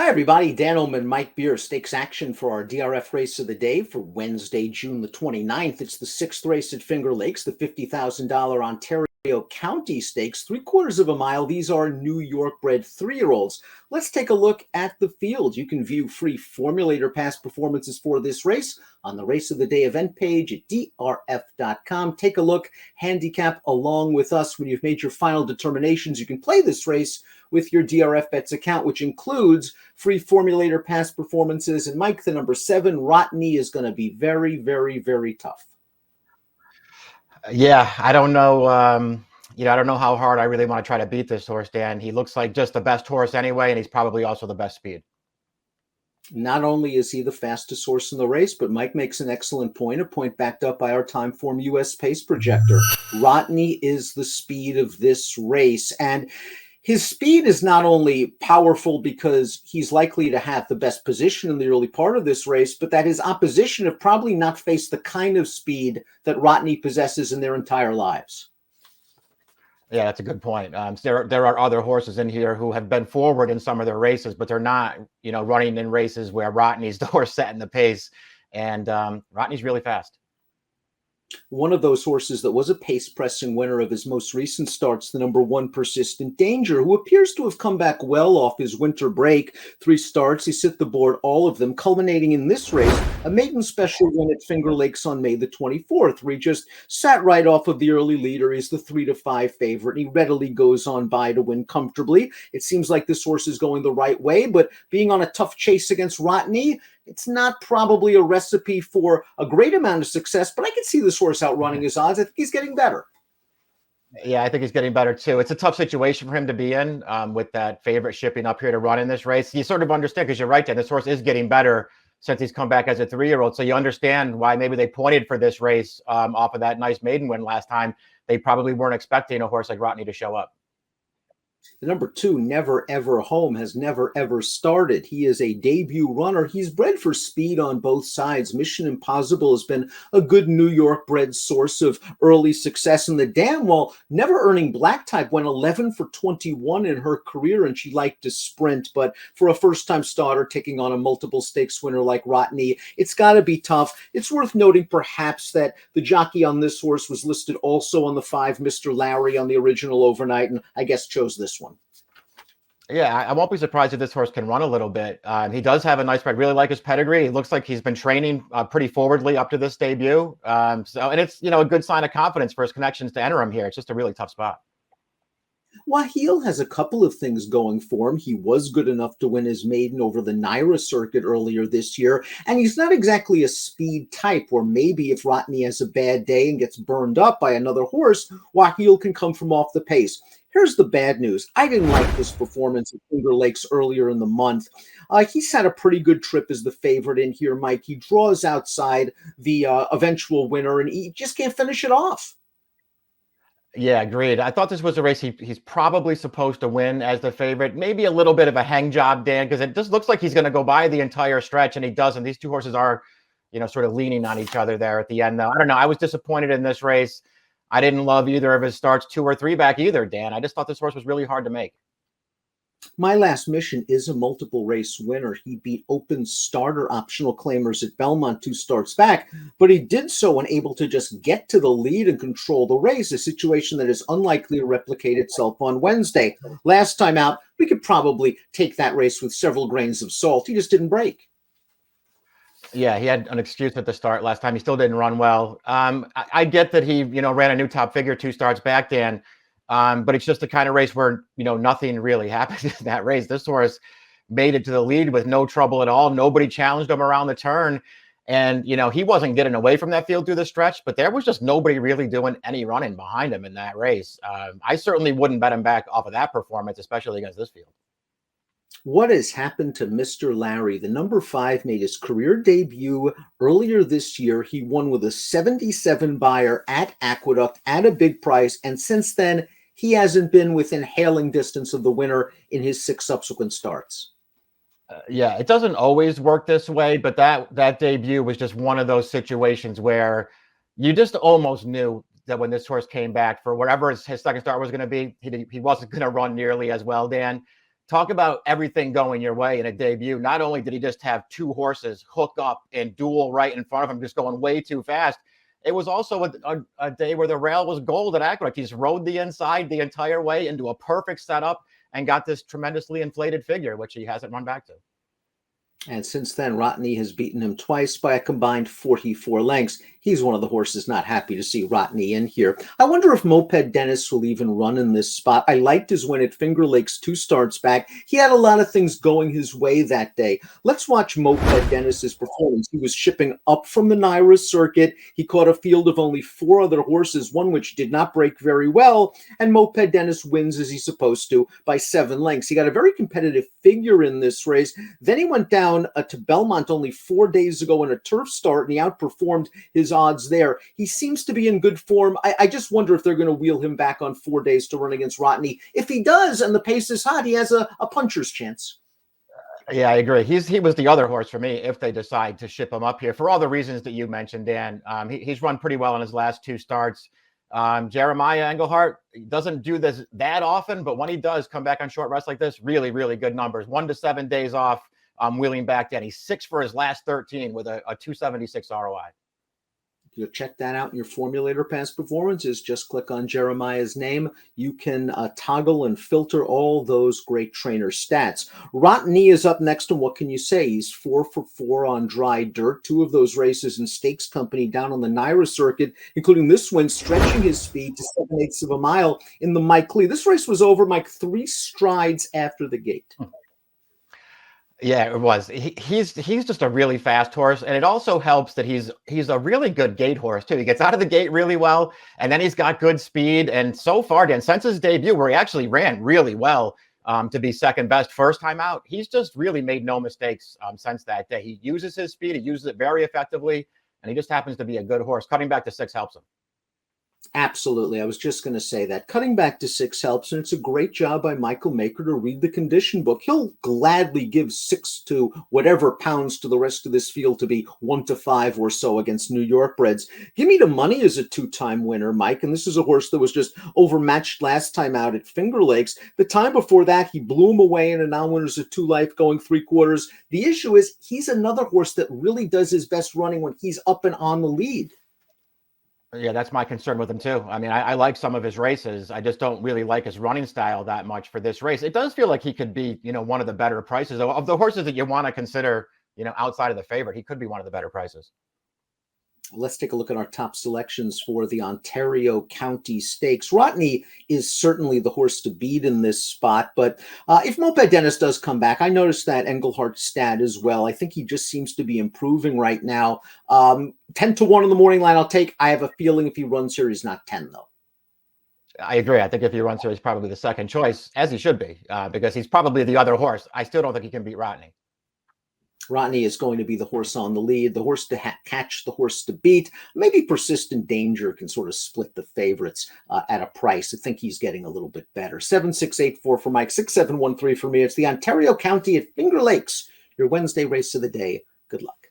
Hi, everybody. Dan Illman, Mike Beer, stakes action for our DRF race of the day for Wednesday, June the 29th. It's the sixth race at Finger Lakes, the $50,000 Ontario County Stakes, 3/4 of a mile. These are New York bred 3-year-olds. Let's take a look at the field. You can view free formulator past performances for this race on the Race of the Day event page at DRF.com. Take a look, handicap along with us. When you've made your final determinations, you can play this race with your DRF Bets account, which includes free formulator past performances. And Mike, the number 7, Rodney, is going to be very, very, very tough. Yeah, I don't know. I don't know how hard I really want to try to beat this horse, Dan. He looks like just the best horse anyway, and he's probably also the best speed. Not only is he the fastest horse in the race, but Mike makes an excellent point, a point backed up by our Timeform US pace projector. Rodney is the speed of this race, and his speed is not only powerful because he's likely to have the best position in the early part of this race, but that his opposition have probably not faced the kind of speed that Rodney possesses in their entire lives. Yeah, that's a good point. There are other horses in here who have been forward in some of their races, but they're not, running in races where Rodney's the horse setting the pace, and Rodney's really fast. One of those horses that was a pace-pressing winner of his most recent starts, the number 1, Persistent Danger, who appears to have come back well off his winter break. 3 starts, he's hit the board, all of them, culminating in this race, a maiden special win at Finger Lakes on May the 24th, where he just sat right off of the early leader. He's the 3-5 favorite, and he readily goes on by to win comfortably. It seems like this horse is going the right way, but being on a tough chase against Rodney, it's not probably a recipe for a great amount of success, but I can see this horse outrunning his odds. I think he's getting better. Yeah, I think he's getting better too. It's a tough situation for him to be in with that favorite shipping up here to run in this race. You sort of understand, because you're right, Dan, this horse is getting better since he's come back as a 3-year-old. So you understand why maybe they pointed for this race off of that nice maiden win last time. They probably weren't expecting a horse like Rodney to show up. The number 2, Never Ever Home, has never ever started. He is a debut runner. He's bred for speed on both sides. Mission Impossible has been a good New York bred source of early success. And the dam, while never earning black type, went 11 for 21 in her career, and she liked to sprint. But for a first-time starter taking on a multiple stakes winner like Rodney, it's got to be tough. It's worth noting perhaps that the jockey on this horse was listed also on the 5, Mr. Larry, on the original overnight, and I guess chose this one. Yeah, I won't be surprised if this horse can run a little bit. He does have a nice spread. Really like his pedigree. He looks like he's been training pretty forwardly up to this debut. And it's a good sign of confidence for his connections to enter him here. It's just a really tough spot. Wahill has a couple of things going for him. He was good enough to win his maiden over the Naira circuit earlier this year, and he's not exactly a speed type, where maybe if Rodney has a bad day and gets burned up by another horse, Wahill can come from off the pace. Here's the bad news. I didn't like this performance at Finger Lakes earlier in the month. He's had a pretty good trip as the favorite in here, Mike. He draws outside the eventual winner, and he just can't finish it off. Yeah, agreed. I thought this was a race he's probably supposed to win as the favorite. Maybe a little bit of a hang job, Dan, because it just looks like he's going to go by the entire stretch, and he doesn't. These two horses are, sort of leaning on each other there at the end, though. I don't know. I was disappointed in this race. I didn't love either of his starts 2 or 3 back either, Dan. I just thought this horse was really hard to make. My Last Mission is a multiple race winner. He beat open starter optional claimers at Belmont 2 starts back, but he did so when able to just get to the lead and control the race, a situation that is unlikely to replicate itself on Wednesday. Last time out, we could probably take that race with several grains of salt. He just didn't break. Yeah, he had an excuse at the start last time. He still didn't run well. I get that he, ran a new top figure 2 starts back, Dan. But it's just the kind of race where, nothing really happened in that race. This horse made it to the lead with no trouble at all. Nobody challenged him around the turn. And, he wasn't getting away from that field through the stretch, but there was just nobody really doing any running behind him in that race. I certainly wouldn't bet him back off of that performance, especially against this field. What has happened to Mr. Larry? The number 5 made his career debut earlier this year. He won with a 77 buyer at Aqueduct at a big price, and since then, he hasn't been within hailing distance of the winner in his 6 subsequent starts. Yeah, it doesn't always work this way, but that debut was just one of those situations where you just almost knew that when this horse came back for whatever his second start was going to be, he wasn't going to run nearly as well, Dan. talk about everything going your way in a debut. Not only did he just have two horses hook up and duel right in front of him, just going way too fast, it was also a day where the rail was gold at Aqueduct. He just rode the inside the entire way into a perfect setup and got this tremendously inflated figure, which he hasn't run back to. And since then, Rodney has beaten him twice by a combined 44 lengths. He's one of the horses not happy to see Rodney in here. I wonder if Moped Dennis will even run in this spot. I liked his win at Finger Lakes 2 starts back. He had a lot of things going his way that day. Let's watch Moped Dennis's performance. He was shipping up from the Naira circuit. He caught a field of only 4 other horses, one which did not break very well, and Moped Dennis wins as he's supposed to by 7 lengths. He got a very competitive figure in this race. Then he went down to Belmont only 4 days ago in a turf start, and he outperformed his odds there. He seems to be in good form. I just wonder if they're going to wheel him back on 4 days to run against Rodney. If he does, and the pace is hot, he has a puncher's chance. Yeah, I agree. He was the other horse for me if they decide to ship him up here for all the reasons that you mentioned, Dan. He's run pretty well in his last 2 starts. Jeremiah Engelhart doesn't do this that often, but when he does come back on short rest like this, really, really good numbers. 1 to 7 days off. Wheeling back down. He's 6 for his last 13 with a 276 ROI. You'll check that out in your Formulator past performances. Just click on Jeremiah's name. You can toggle and filter all those great trainer stats. Rodney is up next, and what can you say? He's 4 for 4 on dry dirt. 2 of those races in Stakes Company down on the Naira circuit, including this one, stretching his speed to 7/8 of a mile in the Mike Lee. This race was over, Mike, 3 strides after the gate. Yeah, it was. He's just a really fast horse, and it also helps that he's a really good gate horse too. He gets out of the gate really well, and then he's got good speed. And so far, Dan, since his debut, where he actually ran really well to be second best first time out, he's just really made no mistakes since that day. He uses his speed, he uses it very effectively, and he just happens to be a good horse. Cutting back to 6 helps him. Absolutely. I was just going to say that. Cutting back to 6 helps, and it's a great job by Michael Maker to read the condition book. He'll gladly give 6 to whatever pounds to the rest of this field to be 1 to 5 or so against New York breds. Give Me the Money is a 2-time winner, Mike, and this is a horse that was just overmatched last time out at Finger Lakes. The time before that, he blew him away in a non-winners of 2 life going 3/4. The issue is he's another horse that really does his best running when he's up and on the lead. Yeah, that's my concern with him too. I mean, I like some of his races. I just don't really like his running style that much for this race. It does feel like he could be, one of the better prices of the horses that you want to consider, outside of the favorite. He could be one of the better prices. Let's take a look at our top selections for the Ontario County Stakes. Rodney is certainly the horse to beat in this spot, but if Moped Dennis does come back, I noticed that Engelhart stat as well. I think he just seems to be improving right now. 10 to 1 in the morning line I'll take. I have a feeling if he runs here, he's not 10 though. I agree. I think if he runs here, he's probably the second choice, as he should be, because he's probably the other horse. I still don't think he can beat Rodney. Rodney is going to be the horse on the lead, the horse to catch, the horse to beat. Maybe Persistent Danger can sort of split the favorites at a price. I think he's getting a little bit better. 7684 for Mike, 6713 for me. It's the Ontario County at Finger Lakes, your Wednesday race of the day. Good luck.